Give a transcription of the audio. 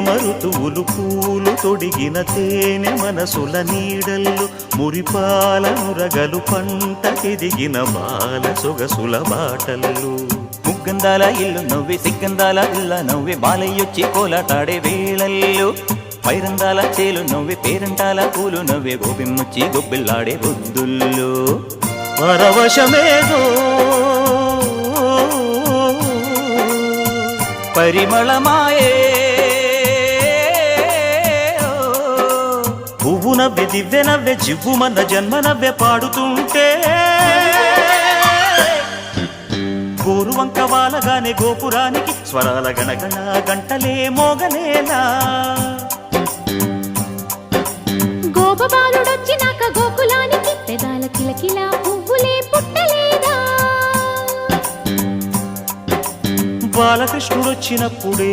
మరుతువులు పూలు తొడిగిన తేనె మనసుల నీడల్లు మురిపాల నురగలు పంటకెదిగిన బాల సొగసుల బాటల్లు ముగ్గందాల ఇల్లు నవ్వి సిగ్గందాల ఇల్ల నవ్వి బాలయ్యొచ్చి కోలాటాడే వేళల్లో పైరందాల చేలు నవ్వి పేరంటాల పూలు నవ్వే గోపిమ్మొచ్చి గొబ్బిల్లాడే బొద్దుల్లో పరవశమేదో పరిమళమాయే పువ్వు నవ్వె దివ్వె నవ్వె జివ్వుమన్న జన్మ నవ్వె పాడుతుంటే గోరువంక వాలగానే గోపురానికి స్వరాల గణగణ గంటలే మోగలేలా గోపబాలుడొచ్చినాక గోకులానికి పెదాల కిలకిలా పువ్వులే పుట్టలేదా బాలకృష్ణుడొచ్చినప్పుడే